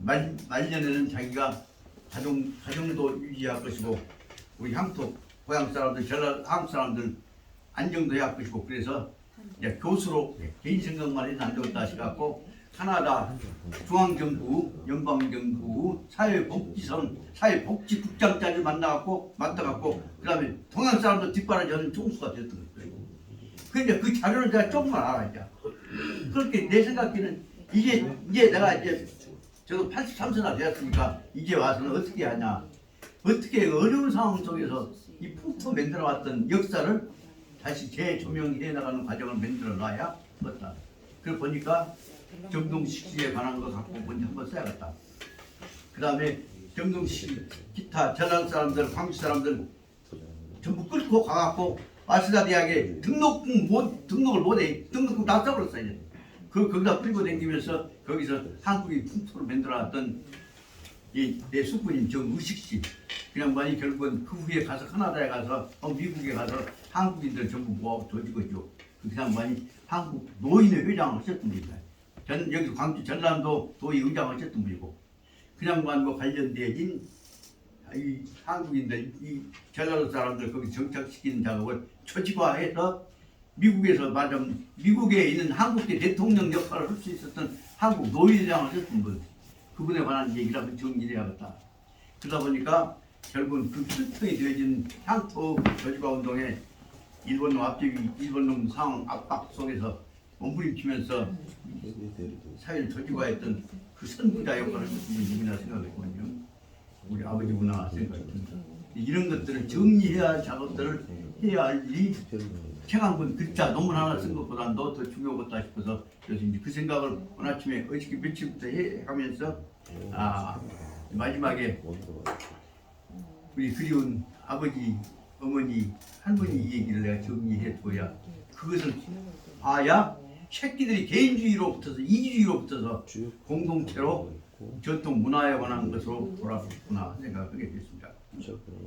Speaker 1: 말년에는 자기가 가정도 유지할 것이고 우리 향토 고향 사람들 전라 한국 사람들 안정도 해야 할 것이고 그래서 이제 교수로 개인 생각만 해서 안 되겠다 싶어갖고 카나다 중앙정부 연방정부 사회복지국장까지 맡아갖고 그 다음에 동양 사람들 뒷바라지 하는 총수가 됐던 거예요. 그러니까 그 자료를 내가 조금만 알아야. 그렇게 내 생각에는 이제 내가 저도 83세나 되었으니까 이제 와서는 어떻게 하냐. 어떻게 어려운 상황 속에서 이 풍토 만들어왔던 역사를 다시 재조명해 나가는 과정을 만들어 놔야 맞다. 그걸 보니까 정동식 씨에 관한 거 갖고 먼저 한번 써야겠다. 그 다음에 정동식 기타 전남 사람들, 광주 사람들 전부 끌고 가갖고 마스다 대학에 등록을 못해. 등록금 다 써버렸어요. 거기다 끌고 다니면서 거기서 한국의 풍토를 만들어왔던 내 숙부님 정의식 씨. 그냥 많이 결국은 그 후에 가서 카나다에 가서 미국에 가서 한국인들 전부 모아 조지고 있죠. 그냥 많이 한국 노인의 회장을 하셨던 분입니다. 여기 광주 전남도 도의 의장을 하셨던 분이고 그냥 만과 관련되어진 이 한국인들, 이 전라도 사람들 거기 정착시키는 작업을 초지화해서 미국에서 말하자면 미국에 있는 한국계 대통령 역할을 할 수 있었던 한국 노회장을 하셨던 분. 그분에 관한 얘기를 한번 정리해야겠다. 그러다 보니까 결국은 그 실통이 되어진 향토 저지화 운동에 일본놈 앞뒤 일본놈 상황 압박 속에서 몸부림치면서 사회를 저지화했던 그 선구자 역할을 했던 분이 누구나 생각했거든요. 우리 아버지구나 생각했습니다. 이런 것들을 정리해야 할 작업들을 해야 할 일이 책한권 글자 논문 하나 쓴 것보다도 더 중요하겠다 싶어서 그래서 이제 그 생각을 오늘 아침에 어저께 며칠부터 해가면서 마지막에 우리 그리운 아버지, 어머니, 할머니 이 얘기를 내가 정리해 둬야 그것을 봐야 새끼들이 개인주의로 붙어서 이기주의로 붙어서 공동체로 전통 문화에 관한 것으로 돌아섰구나 생각하게 됐습니다.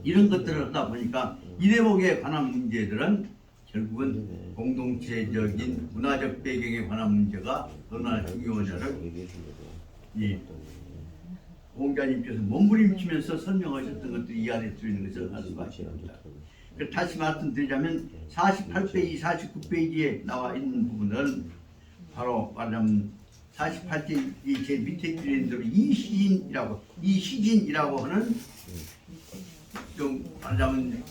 Speaker 1: 이런 것들을 하다 보니까 이 대목에 관한 문제들은 결국은 공동체적인 문화적 배경에 관한 문제가 얼마나 중요하냐를 이 공자님께서 몸부림치면서 설명하셨던 것들이 이 안에 들어있는 것을 알 수가 있습니다. 다시 말씀드리자면 48페이지, 49페이지에 나와 있는 부분은 바로 말하자면 48페이지 제 밑에 있는 대로 이시진이라고 하는 좀 말하자면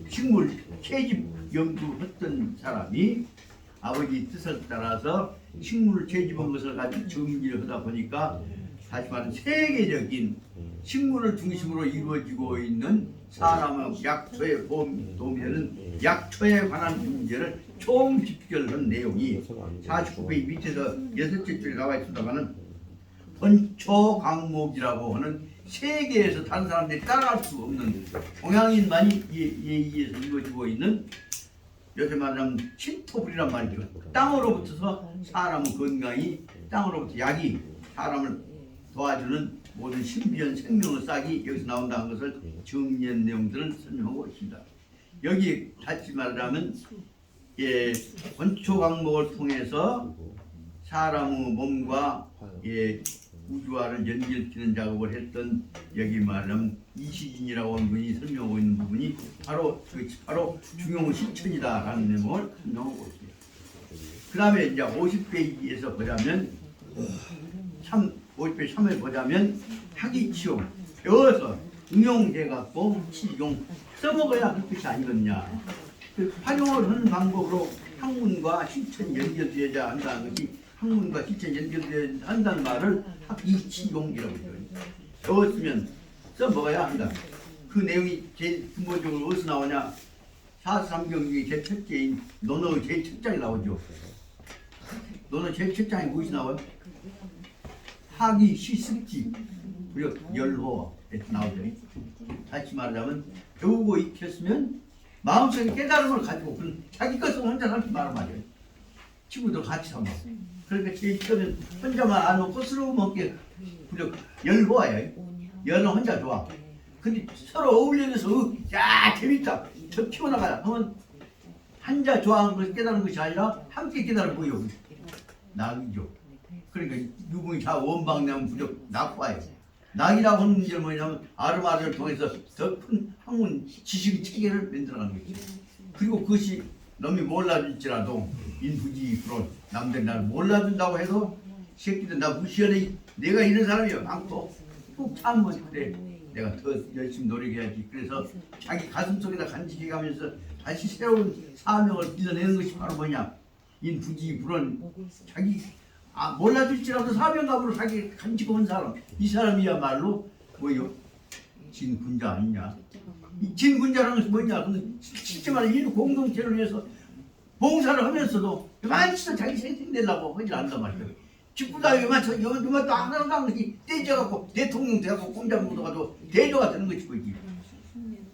Speaker 1: 식물 채집 연구했던 사람이 아버지 뜻을 따라서 식물을 채집한 것을 가지고 정리를 하다 보니까 다시 말하면 세계적인 식물을 중심으로 이루어지고 있는 사람의 약초에 도움이 되는 약초에 관한 문제를 총 집결한 내용이 49페이지 밑에서 6째 줄에 나와 있습니다만은 번초 강목이라고 하는 세계에서 다른 사람들이 따라갈 수 없는 동양인만이 예의에서 이루어지고 있는 요새 말하면 신토불이란 말이죠. 땅으로부터서 사람의 건강이 땅으로부터 약이 사람을 도와주는 모든 신비한 생명의 싹이 여기서 나온다는 것을 정리한 내용들을 설명하고 있습니다. 여기 다시 말하면 번초 강목을 통해서 사람의 몸과 우주와를 연결시키는 작업을 했던 여기 말하면 이시진이라고 하는 분이 설명하고 있는 부분이 바로 중용 실천이다라는 내용을 설명하고 있습니다. 그 다음에 이제 50페이지에서 보자면 50페이지 3을 보자면 학위치용 배워서 응용해갖고 치용 써먹어야 할 것이 아니겠냐. 그 활용을 하는 방법으로 학문과 실천 연결되어야 한다는 것이 학문과 실천 연결되어야 한다는 말을 학위치용이라고 해요. 배웠으면 써먹어야 한다. 그 내용이 제일 근본적으로 어디서 나오냐. 사삼경 중에 제 첫째인 논어의 제일 첫 장에 나오죠. 논어 제일 첫 장에 무엇이 나와요? 학위 시습지 무려 열호에 나오죠. 다시 말하자면 배우고 익혔으면 마음속에 깨달음을 가지고 자기 것을 혼자 살지 말란 말이에요. 친구들 같이 살아. 그러니까 제일 처음엔 혼자만 안 먹고 스스로 먹게 무려 열호예요. 열은 혼자 좋아. 근데 서로 어울려서 야 재밌다. 저 키워나가야 하면 한자 좋아하는 것을 깨달은 것이 아니라 함께 깨달은 거예요. 낙이죠. 그러니까 유붕이 자 원방내면 무조건 낙과예요. 낙이라고 하는 문제는 뭐냐면 아르마르를 통해서 더 큰 학문 지식 체계를 만들어가는 거죠. 그리고 그것이 남이 몰라줄지라도 인후지 그런 남들이 나를 몰라준다고 해도 새끼들 나 무시하네. 내가 이런 사람이야 많고 꼭 참으면 그래. 내가 더 열심히 노력해야지. 그래서 자기 가슴속에다 간직해 가면서 다시 새로운 사명을 빚어내는 것이 바로 뭐냐. 인후지 불안 자기 몰라줄지라도 사명감으로 자기 간직한 사람. 이 사람이야말로 뭐요? 진군자 아니냐. 이 진군자라는 것이 뭐냐. 실제 말로 인류 공동체를 위해서 봉사를 하면서도 요만치도 자기 생생 내려고 하지 않는단 말이에요. 직구다 요만치 요만도 하나도 것이 떼져갖고 대통령 돼갖고 공장 묻어가지고 대조가 되는 것이 뭐지.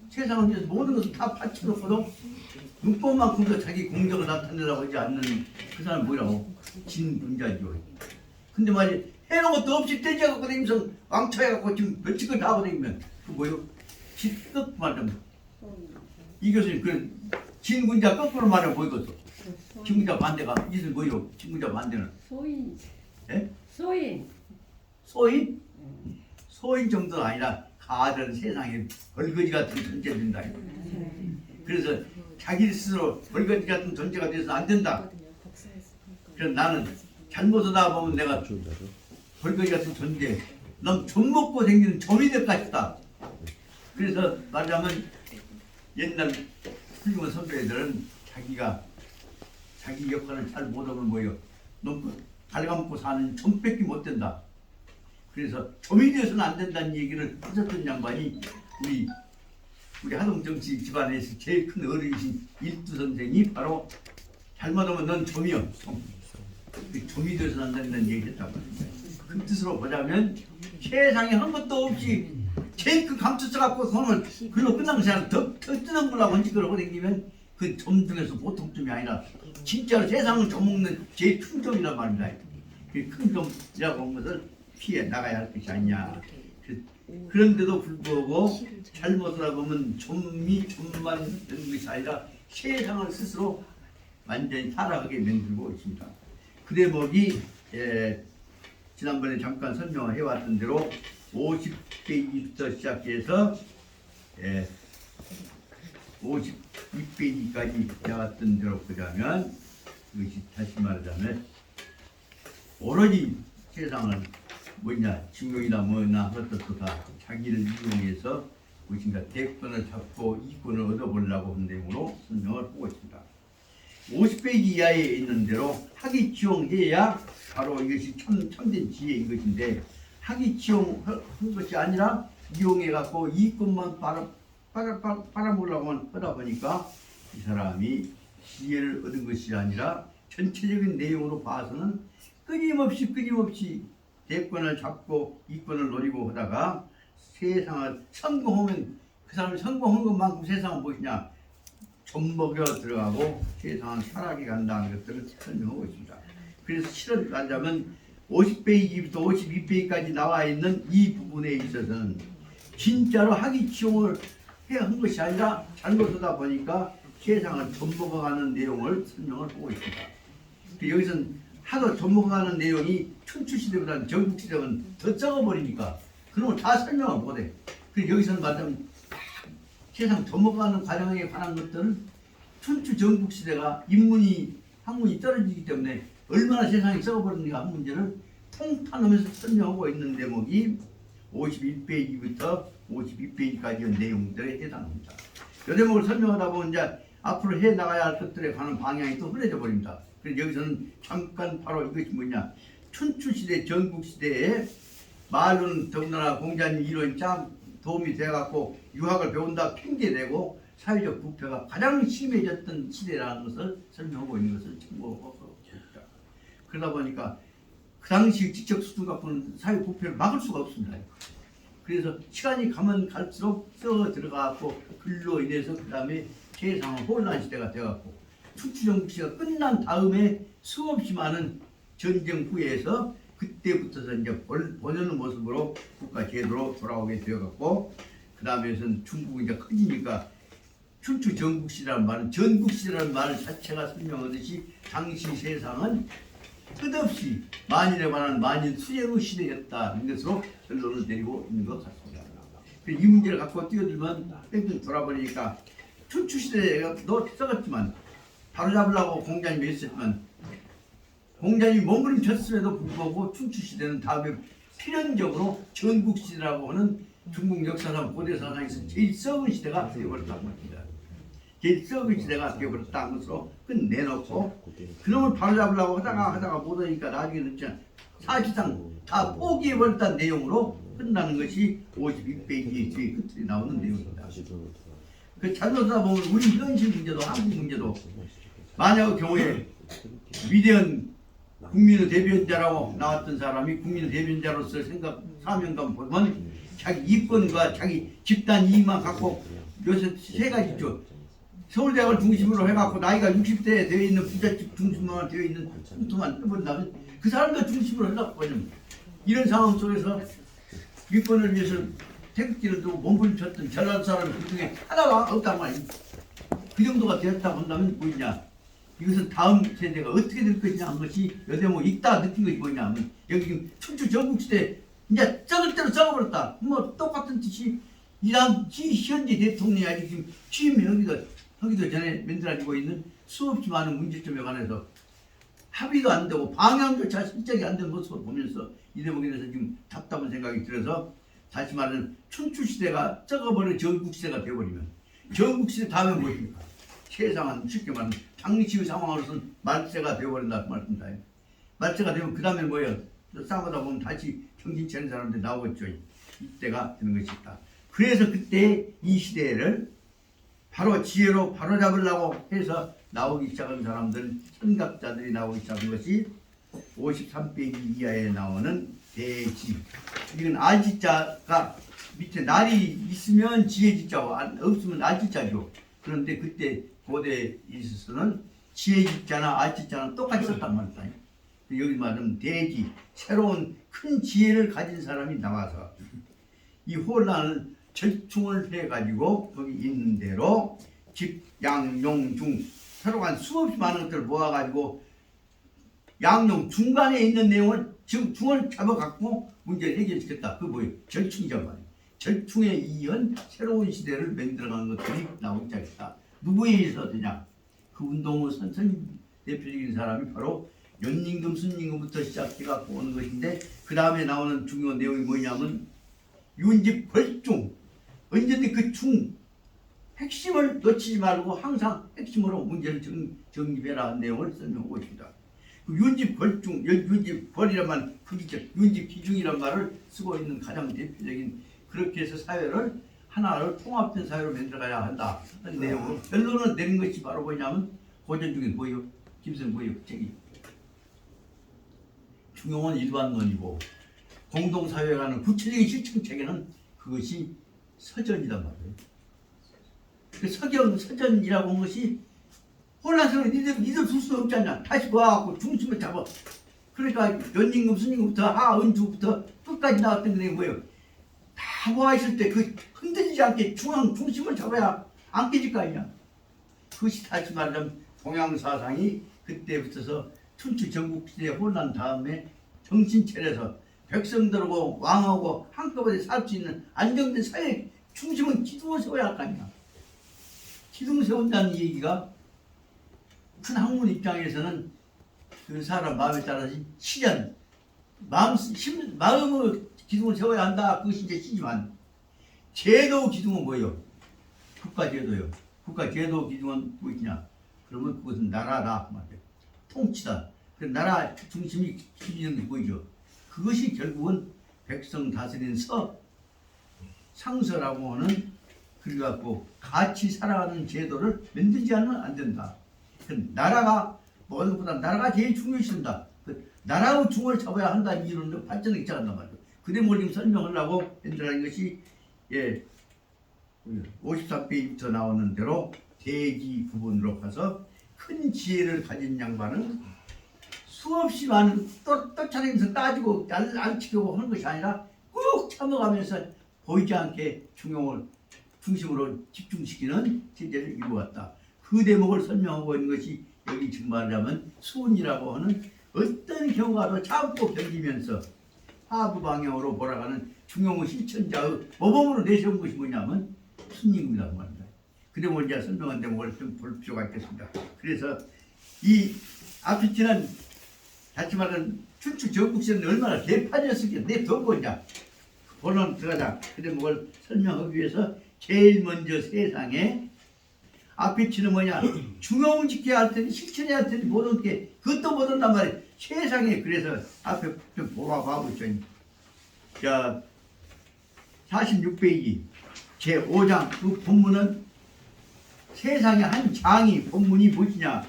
Speaker 1: 세상을 위해서 모든 것을 다 바쳐놓고도 눈법만큼도 자기 공적을 나타내려고 하지 않는 그 사람은 뭐라고? 진군자죠. 근데 말이 해놓은 것도 없이 떼져갖고 다니면서 왕처해갖고 지금 며칠을 다 하고 다니면 그 뭐요? 직급 말하면 이 교수님 그 진군자 거꾸로 말해 보이겠어. 진군자 반대가 이슬 뭐요? 진군자 반대는
Speaker 4: 소인.
Speaker 1: 예?
Speaker 4: 소인.
Speaker 1: 소인? 소인 정도는 아니라 가든 세상에 벌거지 같은 존재 된다. 그래서 자기 스스로 벌거지 같은 존재가 돼서 안 된다. 그래서 나는 잘못하다 보면 내가 벌거지 같은 존재, 넌 좀 먹고 생기는 좀이 될 것이다. 그래서 말하자면 옛날 훌륭한 선배들은 자기가 자기 역할을 잘 못하면 뭐예요? 너무 달가먹고 사는 좀밖에 못 된다. 그래서 좀이 되어서는 안 된다는 얘기를 하셨던 양반이 우리 하동정치 집안에서 제일 큰 어른이신 일두 선생이 바로 잘못하면 넌 좀이여. 좀이 되어서는 안 된다는 얘기를 했단 말이에요. 그 뜻으로 보자면 세상에 한 것도 없이 제일 큰 감투 갖고 손을 글로 끝난 것이 아니라 더 뜨는 걸로 헌직을 하고 다니면 그 점 중에서 보통 점이 아니라 진짜로 세상을 좀먹는 제일 큰 점이란 말입니다. 그 큰 점이라고 하는 것을 피해 나가야 할 것이 아니냐. 그런데도 불구하고 잘못을 하고 보면 좀만 되는 것이 아니라 세상을 스스로 완전히 타락하게 만들고 있습니다. 그 대목이 지난번에 잠깐 설명을 해왔던 대로 50페이지부터 시작해서 52페이지까지 나왔던 대로 보자면 이것이 다시 말하자면 오로지 세상을 뭐냐 증명이나 뭐나 그것도 다 자기를 이용해서 무엇인가 대권을 잡고 이권을 얻어보려고 하는 내용으로 설명을 하고 있습니다. 50페이지 이하에 있는 대로 학위 지용해야 바로 이것이 참된 지혜인 것인데 학위 지용한 것이 아니라 이용해 갖고 이권만 빨아먹으려고 하다 보니까 이 사람이 지혜를 얻은 것이 아니라 전체적인 내용으로 봐서는 끊임없이 대권을 잡고 이권을 노리고 하다가 세상을 성공하면 그 사람이 성공한 것만큼 세상은 무엇이냐? 존먹여 들어가고 세상은 타락이 간다는 것들을 설명하고 있습니다. 그래서 실을 말하자면 50페이지부터 52페이지까지 나와 있는 이 부분에 있어서는 진짜로 학위치용을 해야 한 것이 아니라 잘못하다 보니까 세상을 존먹어가는 내용을 설명을 하고 있습니다. 여기서는 하도 존먹어가는 내용이 춘추시대보다는 전국시대는 더 적어버리니까 그런 걸 다 설명을 못해. 그래서 여기서는 말하자면 세상 존먹어가는 과정에 관한 것들은 춘추 전국시대가 인문이 학문이 떨어지기 때문에 얼마나 세상이 썩어버렸는가 하는 문제를 통탄하면서 설명하고 있는 대목이 51페이지부터 52페이지까지의 내용들에 해당합니다. 이 대목을 설명하다 보면 이제 앞으로 해나가야 할 것들에 관한 방향이 또 흐려져 버립니다. 그래서 여기서는 잠깐 바로 이것이 뭐냐, 춘추시대 전국시대에 말로는 더군다나 공자님 이론이 참 도움이 돼갖고 유학을 배운다 핑계대고 사회적 부패가 가장 심해졌던 시대라는 것을 설명하고 있는 것을 참고하고 있다. 그러다 보니까 그 당시 지적 수준 갖고는 사회 부패를 막을 수가 없습니다. 그래서 시간이 가면 갈수록 썩어 들어가고 글로 인해서 그 다음에 세상은 혼란 시대가 되어갖고 춘추전국시가 끝난 다음에 수없이 많은 전쟁 후에서 그때부터서 이제 본연의 모습으로 국가 제도로 돌아오게 되어갖고 그 다음에는 중국이 이제 커지니까 춘추 전국시라는 말은 전국시라는 말 자체가 설명하듯이 당시 세상은 끝없이 만인에 관한 만인 수행의 시대였다는 것으로 결론을 내리고 있는 것 같습니다. 이 문제를 갖고 뛰어들면 뺑뺑 돌아버리니까 춘추시대가 너 썩었지만 바로잡으려고 공자님이 했었지만 공자님이 몸부림쳤음에도 불구하고 춘추시대는 다음에 필연적으로 전국시대라고 하는 중국 역사상 고대사상에서 제일 썩은 시대가 되어버렸다는 겁니다. 제일 썩은 시대가 되어버렸다는 것으로 끝내놓고 그놈을 바로잡으려고 하다가 못하니까 나중에는 사실상 다 포기해버렸다는 내용으로 끝나는 것이 52페이지의 제일 끝에 나오는 내용입니다. 그 잘못하다 보면 우리 현실 문제도 한국 문제도 만약의 경우에 위대한 국민의 대변자라고 나왔던 사람이 국민의 대변자로서 생각 사명감 보면 자기 이권과 자기 집단 이익만 갖고 요새 세 가지 있죠. 서울대학을 중심으로 해갖고 나이가 60대에 되어 있는 부잣집 중심만 되어 있는 punto만 해본다면 그 사람들 중심으로 해갖고 이런 상황 속에서 위권을 위해서 태극기를 두고 몸부림쳤던 전라도 사람이 그 중에 하나가 없단 말이에요. 그 정도가 되었다고 한다면 뭐냐, 이것은 다음 세대가 어떻게 될 것이냐 한 것이 여대목 읽다 느낀 것이 뭐냐 하면 여기 지금 춘추 전국시대 이제 썩을 대로 썩어버렸다. 뭐 똑같은 뜻이 이란 현재 대통령이 아직 지금 취임하기도 전에 만들어지고 있는 수없이 많은 문제점에 관해서 합의도 안 되고 방향조차 실적이 안 된 모습을 보면서 이 대목에 대해서 지금 답답한 생각이 들어서 다시 말하면 춘추시대가 썩어버린 전국시대가 되어버리면 전국시대 다음에 무엇입니까? 세상은 쉽게 말하면 당시의 상황으로서는 말세가 되어버린다고 말씀드립니다. 말세가 되면 그 다음에 뭐예요? 싸우다 보면 다시 정신 차린 사람들이 나오겠죠. 이때가 되는 것이 있다. 그래서 그때 이 시대를 바로 지혜로 바로잡으려고 해서 나오기 시작한 사람들, 선각자들이 나오기 시작한 것이 53페이지 이하에 나오는 대지. 이건 알지자가 밑에 날이 있으면 지혜지자고 없으면 알지자죠. 그런데 그때 고대에 있어서는 지혜지자나 알지자는 똑같이 썼단 말이다. 여기 말하면 대지, 새로운 큰 지혜를 가진 사람이 나와서 이 혼란을 절충을 해가지고 거기 있는 대로 집, 양, 용, 중 서로 간 수없이 많은 것들을 모아가지고 양용 중간에 있는 내용을 지금 중을 잡아갖고 문제를 해결시켰다. 그게 뭐예요? 절충이란 말이에요. 절충에 의한 새로운 시대를 만들어가는 것들이 나오기 시작했다. 누구에 의해서냐? 그 운동의 선생 대표적인 사람이 바로 연임금, 순임금부터 시작해갖고 오는 것인데 그 다음에 나오는 중요한 내용이 뭐냐면 윤집 벌중. 언제든지 그 중 핵심을 놓치지 말고 항상 핵심으로 문제를 정립해라 하는 내용을 설명하고 있습니다. 그 윤집 벌중, 윤집 벌이란 말, 크기죠. 윤집 기중이란 말을 쓰고 있는 가장 대표적인 그렇게 해서 사회를 하나를 통합된 사회로 만들어가야 한다 하는 내용으로 결론을 내린 것이 바로 뭐냐면 고전 중에 뭐예요? 김선 뭐예요? 책이 중용은 일반론이고 공동사회라는 구체적인 실천체계는 그것이 서전이란 말이에요. 그 서전이라고 한 것이 혼란스러운 니들 둘 수 없잖아. 다시 모아갖고 중심을 잡아. 그러니까 연임금, 순임금부터 하은주부터 끝까지 나왔던 게 뭐예요? 다 모아있을 때 그 흔들리지 않게 중심을 잡아야 안 깨질 거 아니야. 그것이 다시 말하자면 동양사상이 그때부터서 춘추 전국시대 혼란 다음에 정신 차려서 백성들하고 왕하고 한꺼번에 살 수 있는 안정된 사회 중심은 기둥을 세워야 할 거 아니야. 기둥 세운다는 얘기가 큰 학문 입장에서는 그 사람 마음에 따라서 실현, 마음의 기둥을 세워야 한다. 그것이 이제 시지만 제도 기둥은 뭐예요? 국가제도요. 국가제도 기둥은 무엇이냐? 그러면 그것은 나라다 말이에요. 통치다. 그 나라 중심이 기준이 뭐죠? 그것이 결국은 백성 다스리는 상서라고 하는 그래갖고 같이 살아가는 제도를 만들지 않으면 안 된다. 그 나라가 모든 것보다 나라가 제일 중요시한다. 그 나라의 중을 잡아야 한다는 이론으로 발전을 입장한단 말이에요. 그래 뭘 지금 설명하려고 한다는 것이 53페이지부터 나오는 대로 대지 부분으로 가서 큰 지혜를 가진 양반은 수없이 많은 쫓아다니면서 따지고 알치고 하는 것이 아니라 꾹 참아가면서 보이지 않게 중용을 중심으로 집중시키는 체제를 이루었다. 그 대목을 설명하고 있는 것이 여기 지금 말하자면 수운이라고 하는 어떤 경우가도 참고 견디면서 하부 방향으로 몰아가는 중용의 실천자의 모범으로 내세운 것이 뭐냐면 순임금이라고 합니다. 그 대목을 이제 설명한 대목을 좀 볼 필요가 있겠습니다. 그래서 이 아피티는 다시 말하는 춘추 전국시대는 얼마나 개판이었을까 내두고 이제 본론 들어가자. 그 대목을 설명하기 위해서 제일 먼저 세상에 아피티는 뭐냐 중용을 지켜야 할 테니 실천해야 할 테니 모든 게 그것도 못 한단 말이에요. 세상에. 그래서 앞에 좀 봐보죠. 자 46페이지 제5장 그 본문은 세상에 한 장이 본문이 무엇이냐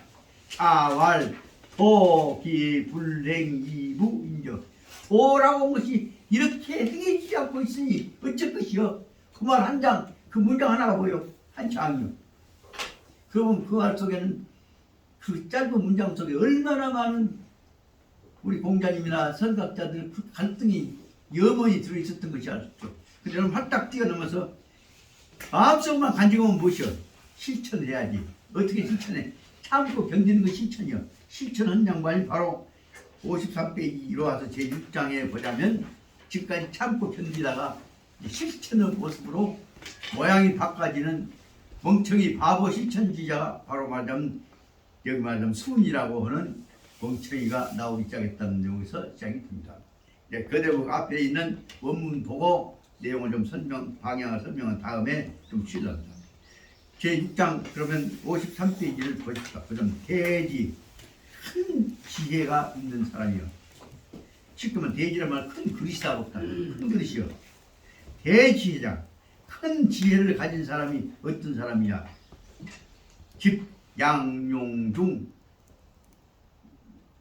Speaker 1: 자왈 도기 불행이부 인정 도라고 한 것이 이렇게 행해지지 않고 있으니 어쩔 것이요. 그 말 한 장 그 문장 하나가 뭐요? 한 장이요. 그러면 그 말 속에는 그 짧은 문장 속에 얼마나 많은 우리 공자님이나 선각자들 그 갈등이 염원이 들어있었던 것이 알 수 있죠. 그래서 활딱 뛰어넘어서 마음속만 간직하면 무엇이요? 실천을 해야지. 어떻게 실천해? 참고 견디는 거 실천이요. 실천한 양반이 바로 53페이지로 와서 제6장에 보자면 지금까지 참고 견디다가 실천의 모습으로 모양이 바꿔지는 멍청이 바보 실천주의자가 바로 말하자면 여기 말하자면 수운이라고 하는 멍청이가 나오기 시작했다는 내용에서 시작이 됩니다. 그 대목 앞에 있는 원문 보고 내용을 좀 방향을 설명한 다음에 좀 쉬랍니다. 제6장 그러면 53페이지를 보십시오. 그럼 대지 큰 지혜가 있는 사람이요. 지금은 대지란 말 큰 그릇이라고 없다. 큰 그릇이요. 대지혜자 큰 지혜를 가진 사람이 어떤 사람이냐? 집 양용중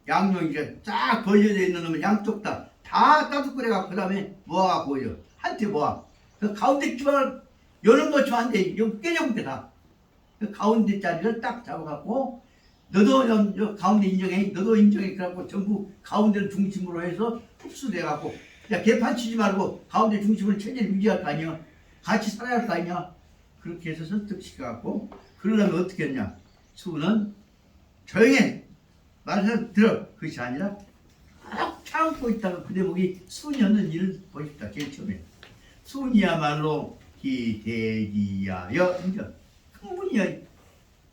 Speaker 1: 양용이 쫙 벌려져 있는 놈은 양쪽 다 따뜻거려가 그 다음에 모아가 보여. 한테 모아. 그 가운데 집안을 여는 것처럼 안 돼. 여기 깨져볼게 다. 그 가운데 자리를 딱 잡아갖고 너도 가운데 인정해. 너도 인정해. 그래갖고 전부 가운데를 중심으로 해서 흡수돼갖고 야 개판 치지 말고 가운데 중심으로 체제를 유지할 거 아니야. 같이 살아야 할 거 아니야. 그렇게 해서 설득시켜갖고 그러려면 어떻게 했냐. 수는 조용해. 말해서 들어. 그것이 아니라 꼭 참고 있다가 그 대목이 수년은 일을 보십시다. 제일 처음에 수이야말로 기대기야여 인정 큰 분이야.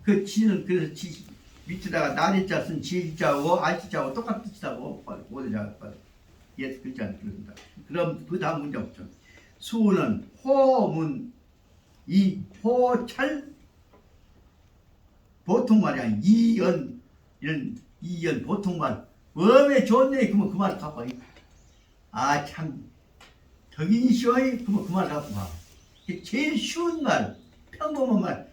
Speaker 1: 그 지는 그래서 지 밑에다가 나리자 쓴 지자하고 알지자하고 똑같은 뜻이라고 보대자 예 글자 그렇습니다. 그럼 그 다음 문제 없죠. 수는 호문 이 호찰 보통 말이 아니 이연 이런 이연 보통 말 웜에 좋네 그러면 그 말 갖고 와. 아 참 덕인시와이 그러면 그 말 갖고 와. 제일 쉬운 말 평범한 말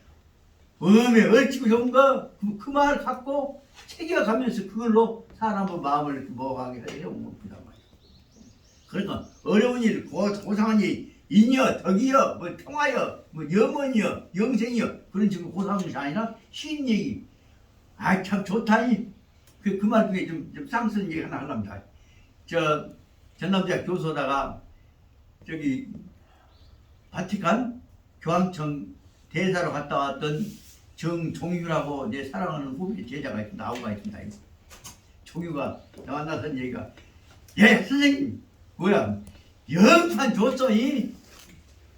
Speaker 1: 마음에 얼치고 좋은 거 그 말 갖고 챙겨가면서 그걸로 사람의 마음을 이렇게 먹어가게 해온 겁니다. 그러니까 어려운 일, 고상한 일, 인여, 덕이여, 뭐 평화여, 뭐 염원이여, 영생이여 그런 식으로 고상한 것이 아니라 쉬운 얘기. 아 참 좋다. 그 말 중에 좀 쌍쓰는 얘기 하나 하랍니다. 저 전남대학 교수다가 저기 바티칸 교황청 대사로 갔다 왔던 정종유라고 내 사랑하는 후배 제자가 있습니다. 아우가 있습니다. 종유가 만나서 얘기가 예 선생님 뭐야 영판 줬어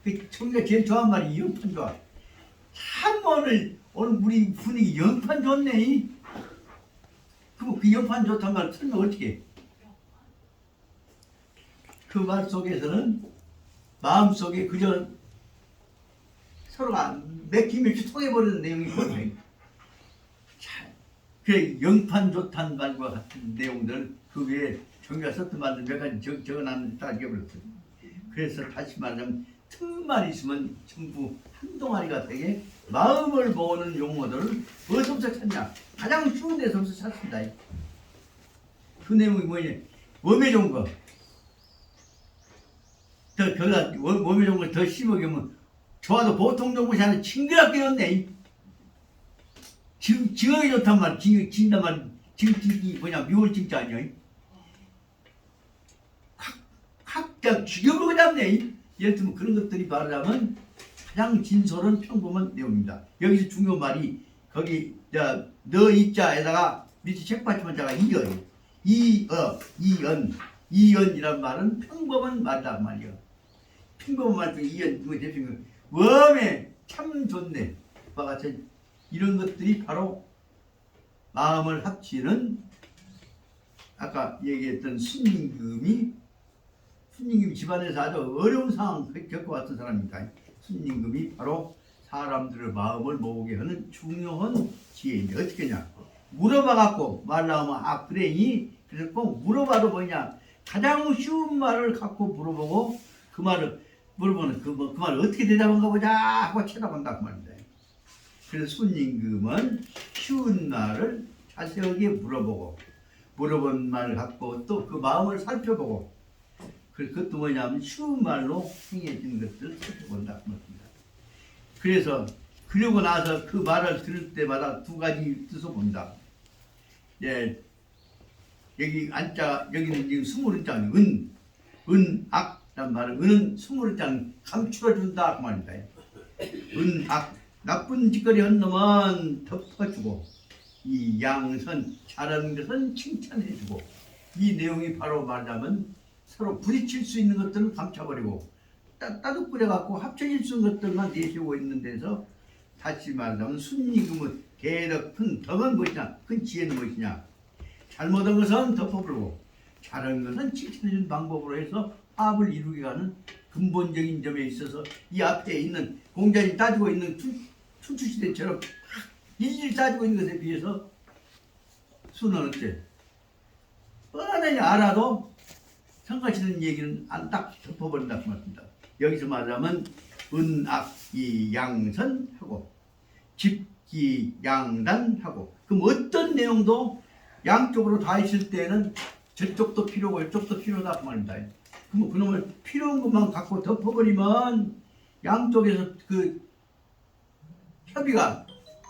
Speaker 1: 그 종유가 제일 좋아하는 말이 영판 좋아. 참 오늘 우리 분위기 영판 좋네. 그럼 그 영판 좋단 말 설명 어떻게 해? 그 말 속에서는 마음속에 그저 서로가 맥히맥히 통해버리는 내용이 있거든요. 그 영판 좋다는 말과 같은 내용들 그 외에 종이가 썼던 말들 몇 가지 적어놨는데 다 잊어버렸어요. 그래서 다시 말하자면 틈만 있으면 전부 한 동아리가 되게 마음을 모으는 용어들을 어디서부터 찾냐. 가장 쉬운 데서부터 찾습니다. 그 내용이 뭐냐. 몸에 좋은 거. 거기다 몸에 좋은 걸 더 씹어보면 좋아도 보통 좋은 것이 아니라 징그럽게 좋네. 징하게 좋단 말, 징단 말, 징이 뭐냐, 묘를 징자 아니야. 각자 죽여보고 잡네. 예를 들면 그런 것들이 말하자면 가장 진솔한 평범한 내용입니다. 여기서 중요한 말이 거기 너 이자에다가 밑에 책받침한 자가 이연이란 말은 평범한 말이란 말이야. 평범한 말 중에 이연 뭐 대표는 웜에 참 좋네. 와 같은 이런 것들이 바로 마음을 합치는 아까 얘기했던 순임금이 집안에서 아주 어려운 상황 겪어왔던 사람입니다. 순임금이 바로 사람들의 마음을 모으게 하는 중요한 지혜인데 어떻게 하냐. 물어봐갖고 말 나오면 아 그래니 그래서 꼭 물어봐도 뭐냐 가장 쉬운 말을 갖고 물어보고 그 말을 물어보는 그 말을 어떻게 대답한가 보자 하고 쳐다본다 그 말입니다. 그래서 순임금은 쉬운 말을 자세하게 물어보고 물어본 말을 갖고 또 그 마음을 살펴보고 그것도 뭐냐면 쉬운 말로 행해지는 것들을 살펴본다 그 말입니다. 그래서 그러고 나서 그 말을 들을 때마다 두 가지 뜻을 본다. 예, 여기 안자 여기는 지금 20자는 은악란 말은 은은 20장 감추어준다 그 말입니다. 은악 나쁜 짓거리 한 놈은 덮어주고 이 양선 잘하는 것은 칭찬해주고 이 내용이 바로 말하자면 서로 부딪힐 수 있는 것들은 감춰버리고 따뜻거려갖고 합쳐질 수 있는 것들만 내세우고 있는 데서 다시 말하자면 순임금은 개덕 큰 덕은 무엇이냐 큰 지혜는 무엇이냐 잘못한 것은 덮어버리고 잘한 것은 칭찬해주는 방법으로 해서 합을 이루게 하는 근본적인 점에 있어서 이 앞에 있는 공자님 따지고 있는 춘추시대처럼 일일이 따지고 있는 것에 비해서 수는 어째 뻔하게 알아도 상가치는 얘기는 안 딱 덮어버린다 그 말입니다. 여기서 말하자면 은악이 양선하고 집기 양단하고 그럼 어떤 내용도 양쪽으로 다 있을 때는 저쪽도 필요고 이쪽도 필요하다 그 말입니다. 그럼 그놈을 필요한 것만 갖고 덮어버리면 양쪽에서 그 협의가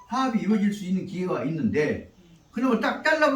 Speaker 1: 화합이 이루어질 수 있는 기회가 있는데 그놈을 딱 잘라